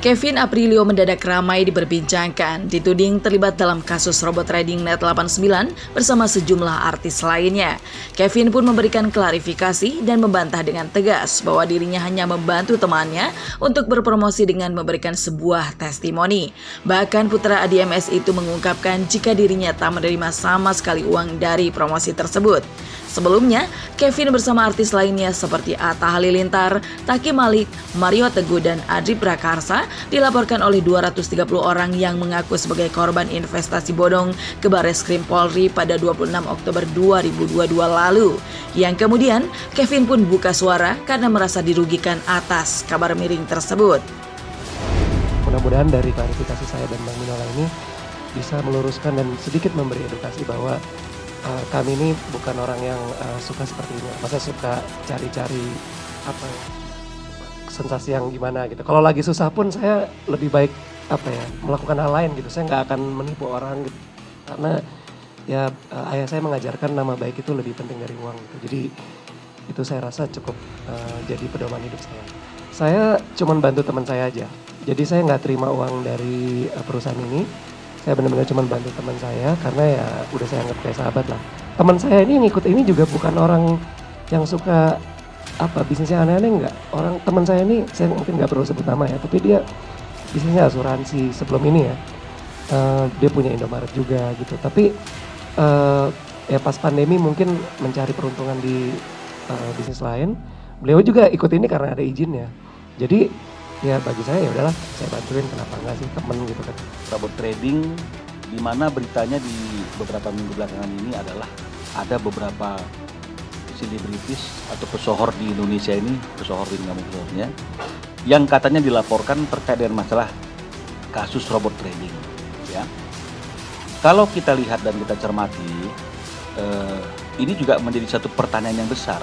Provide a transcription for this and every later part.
Kevin Aprilio mendadak ramai diperbincangkan, dituding terlibat dalam kasus robot trading Net89 bersama sejumlah artis lainnya. Kevin pun memberikan klarifikasi dan membantah dengan tegas bahwa dirinya hanya membantu temannya untuk berpromosi dengan memberikan sebuah testimoni. Bahkan putra ADMS itu mengungkapkan jika dirinya tak menerima sama sekali uang dari promosi tersebut. Sebelumnya, Kevin bersama artis lainnya seperti Atta Halilintar, Taki Malik, Mario Teguh, dan Adri Prakarsa dilaporkan oleh 230 orang yang mengaku sebagai korban investasi bodong ke Barreskrim Polri pada 26 Oktober 2022 lalu. Yang kemudian, Kevin pun buka suara karena merasa dirugikan atas kabar miring tersebut. Mudah-mudahan dari klarifikasi saya dan Bang Minola ini bisa meluruskan dan sedikit memberi edukasi bahwa kami ini bukan orang yang suka seperti ini. Masa suka cari-cari sensasi yang gimana gitu. Kalau lagi susah pun saya lebih baik melakukan hal lain gitu. Saya nggak akan menipu orang gitu. Karena ya ayah saya mengajarkan nama baik itu lebih penting dari uang gitu. Jadi itu saya rasa cukup jadi pedoman hidup saya. Saya cuma bantu teman saya aja. Jadi saya nggak terima uang dari perusahaan ini. Saya benar-benar cuma bantu teman saya karena ya udah saya anggap kayak sahabat lah. Teman saya ini ngikut ini juga bukan orang yang suka bisnisnya aneh-aneh enggak. Teman saya ini saya mungkin nggak perlu sebut nama ya, tapi dia bisnisnya asuransi sebelum ini ya. Dia punya Indomaret juga gitu. Tapi ya pas pandemi mungkin mencari peruntungan di bisnis lain. Beliau juga ikut ini karena ada izinnya. Jadi ya bagi saya ya udahlah, saya bantuin, kenapa enggak sih temen gitu kan. Robot trading di mana beritanya di beberapa minggu belakangan ini adalah ada beberapa selebritis atau pesohor di Indonesia ini, pesohor di Indonesia yang katanya dilaporkan terkait dengan masalah kasus robot trading ya. Kalau kita lihat dan kita cermati, ini juga menjadi satu pertanyaan yang besar.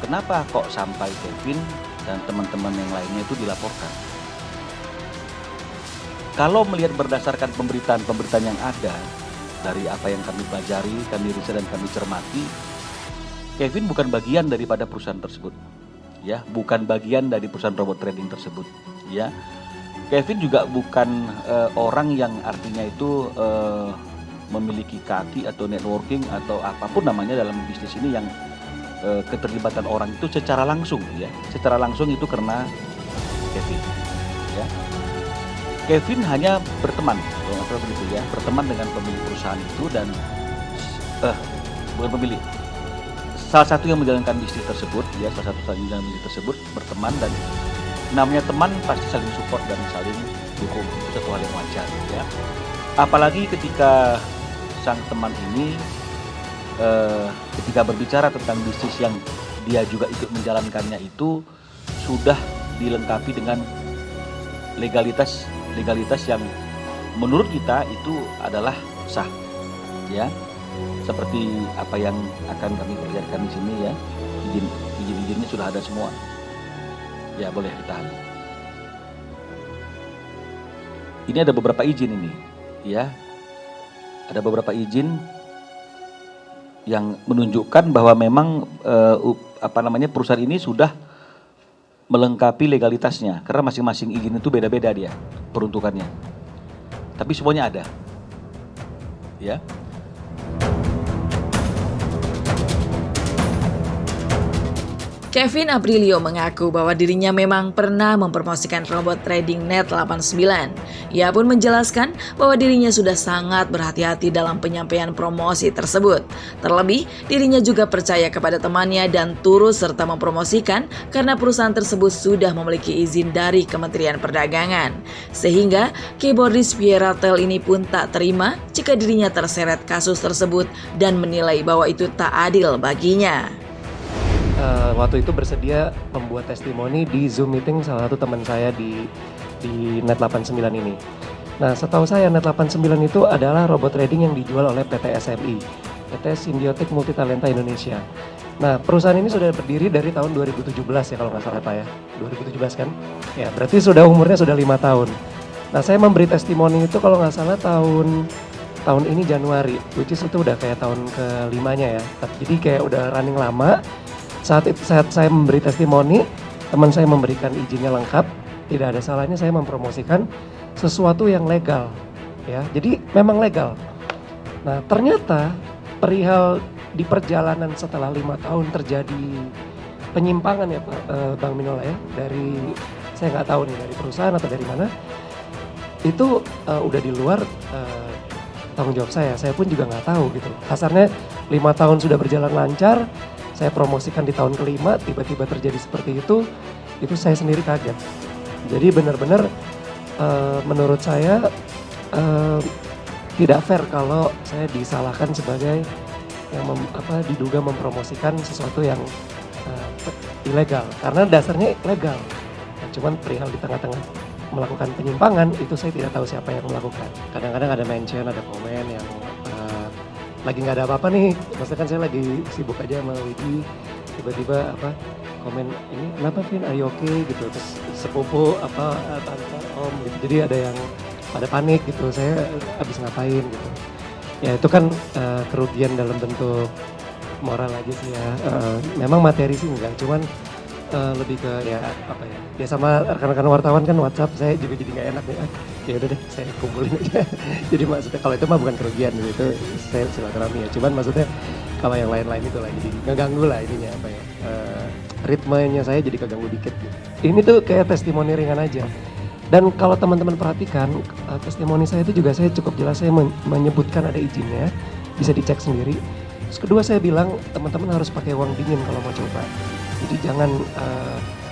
Kenapa kok sampai Kevin dan teman-teman yang lainnya itu dilaporkan? Kalau melihat berdasarkan pemberitaan yang ada, dari apa yang kami pelajari, kami riset dan kami cermati, Kevin bukan bagian daripada perusahaan tersebut, ya, bukan bagian dari perusahaan robot trading tersebut, ya. Kevin juga bukan orang yang artinya itu memiliki kaki atau networking atau apapun namanya dalam bisnis ini yang keterlibatan orang itu secara langsung ya, secara langsung itu karena Kevin ya. Kevin hanya berteman, kalau nggak salah begitu ya, berteman dengan pemilik perusahaan itu dan bukan pemilik, salah satu yang menjalankan bisnis tersebut ya, salah satu yang menjalankan bisnis tersebut berteman, dan namanya teman pasti saling support dan saling dukung, itu satu hal yang wajar ya. Apalagi ketika sang teman ini ketika berbicara tentang bisnis yang dia juga ikut menjalankannya itu sudah dilengkapi dengan legalitas yang menurut kita itu adalah sah ya, seperti apa yang akan kami perlihatkan di sini ya. Izin-izinnya sudah ada semua ya, boleh ditahan. Ini ada beberapa izin ini ya, ada beberapa izin yang menunjukkan bahwa memang perusahaan ini sudah melengkapi legalitasnya, karena masing-masing izin itu beda-beda dia peruntukannya, tapi semuanya ada ya. Kevin Aprilio mengaku bahwa dirinya memang pernah mempromosikan robot trading Net89. Ia pun menjelaskan bahwa dirinya sudah sangat berhati-hati dalam penyampaian promosi tersebut. Terlebih, dirinya juga percaya kepada temannya dan turut serta mempromosikan karena perusahaan tersebut sudah memiliki izin dari Kementerian Perdagangan. Sehingga keyboardis Pierre Tel ini pun tak terima jika dirinya terseret kasus tersebut dan menilai bahwa itu tak adil baginya. Waktu itu bersedia membuat testimoni di Zoom meeting salah satu teman saya di Net89 ini. Nah, setahu saya Net89 itu adalah robot trading yang dijual oleh PT SMI, PT Symbiotic Multitalenta Indonesia. Nah, perusahaan ini sudah berdiri dari tahun 2017 ya kalau nggak salah Pak ya, 2017 kan? Ya, berarti umurnya sudah 5 tahun. Nah, saya memberi testimoni itu kalau nggak salah tahun ini Januari, which is itu udah kayak tahun ke-5-nya ya. Jadi kayak udah running lama. Saat saya memberi testimoni, teman saya memberikan izinnya lengkap, tidak ada salahnya saya mempromosikan sesuatu yang legal, ya. Jadi memang legal. Nah ternyata perihal di perjalanan setelah 5 tahun terjadi penyimpangan ya Pak, Bang Minola ya, dari saya nggak tahu nih dari perusahaan atau dari mana, itu udah di luar tanggung jawab saya pun juga nggak tahu gitu. Kasarnya 5 tahun sudah berjalan lancar, saya promosikan di tahun kelima, tiba-tiba terjadi seperti itu saya sendiri kaget. Jadi benar-benar menurut saya tidak fair kalau saya disalahkan sebagai yang diduga mempromosikan sesuatu yang ilegal, karena dasarnya legal. Nah, cuman perihal di tengah-tengah melakukan penyimpangan itu saya tidak tahu siapa yang melakukan. Kadang-kadang ada mention, ada komen yang lagi nggak ada apa-apa nih, maksudnya kan saya lagi sibuk aja sama Widi, tiba-tiba komen ini kenapa Vin, are you okay gitu, terus sepupu tante om gitu, jadi ada yang pada panik gitu, saya habis ngapain gitu. Ya itu kan kerugian dalam bentuk moral aja sih ya. Memang materi sih enggak, cuman lebih ke ya ya sama rekan-rekan wartawan kan WhatsApp saya juga jadi nggak enak nih. Ya udah deh saya kumpulin aja. Jadi maksudnya kalau itu mah bukan kerugian gitu, itu saya silaturahmi ya. Cuman maksudnya kalau yang lain-lain itu lagi ngeganggu lah ininya ritmenya saya jadi keganggu dikit gitu. Ini tuh kayak testimoni ringan aja. Dan kalau teman-teman perhatikan testimoni saya itu juga saya cukup jelas saya menyebutkan ada izinnya, bisa dicek sendiri. Terus kedua saya bilang teman-teman harus pakai uang dingin kalau mau coba. Jadi jangan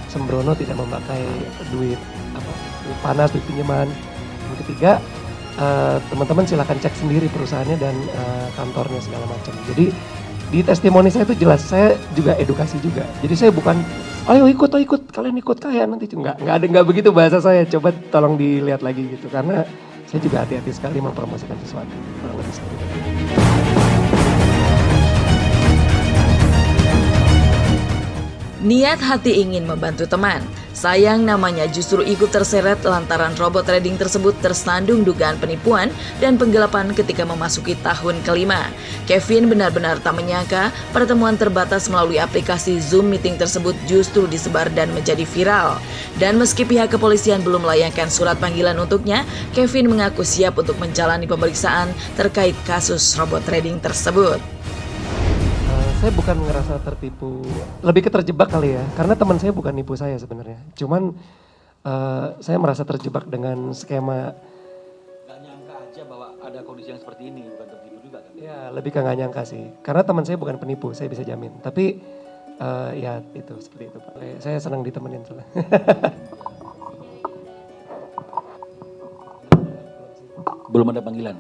sembrono tidak memakai duit duit panas, duit pinjaman. Yang ketiga teman-teman silakan cek sendiri perusahaannya dan kantornya segala macam. Jadi di testimoni saya itu jelas, saya juga edukasi juga. Jadi saya bukan ayo ikut, kalian ikut kaya nanti. Nggak begitu bahasa saya. Coba tolong dilihat lagi gitu, karena saya juga hati-hati sekali mempromosikan sesuatu. Kurang lebih seperti itu. Niat hati ingin membantu teman, sayang namanya justru ikut terseret lantaran robot trading tersebut tersandung dugaan penipuan dan penggelapan ketika memasuki tahun kelima. Kevin benar-benar tak menyangka pertemuan terbatas melalui aplikasi Zoom meeting tersebut justru disebar dan menjadi viral. Dan meski pihak kepolisian belum melayangkan surat panggilan untuknya, Kevin mengaku siap untuk menjalani pemeriksaan terkait kasus robot trading tersebut. Saya bukan ngerasa tertipu, lebih ke terjebak kali ya, karena teman saya bukan nipu saya sebenarnya. Cuman saya merasa terjebak dengan skema. Gak nyangka aja bahwa ada kondisi yang seperti ini, bukan tertipu juga kan? Ya lebih ke gak nyangka sih, karena teman saya bukan penipu, saya bisa jamin. Tapi ya itu seperti itu Pak. Saya senang ditemenin soalnya. Belum ada panggilan?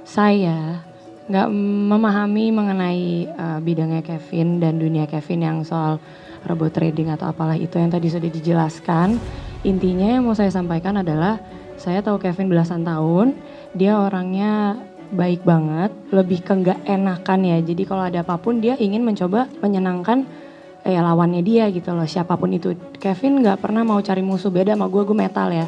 Saya nggak memahami mengenai bidangnya Kevin dan dunia Kevin yang soal robot trading atau apalah itu yang tadi sudah dijelaskan. Intinya yang mau saya sampaikan adalah saya tahu Kevin belasan tahun, dia orangnya baik banget, lebih ke nggak enakan ya. Jadi kalau ada apapun dia ingin mencoba menyenangkan lawannya dia gitu loh, siapapun itu. Kevin nggak pernah mau cari musuh, beda sama gue metal ya.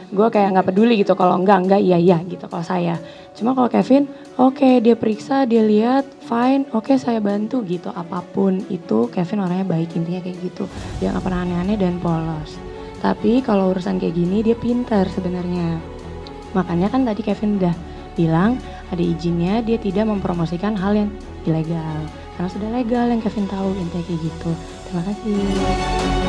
Gue kayak nggak peduli gitu, kalau enggak iya gitu kalau saya. Cuma kalau Kevin, oke, dia periksa, dia lihat, fine, oke, saya bantu gitu. Apapun itu Kevin orangnya baik, intinya kayak gitu. Dia nggak pernah aneh-aneh dan polos. Tapi kalau urusan kayak gini dia pintar sebenarnya. Makanya kan tadi Kevin udah bilang ada izinnya, dia tidak mempromosikan hal yang ilegal. Karena sudah legal yang Kevin tahu, intinya kayak gitu. Terima kasih.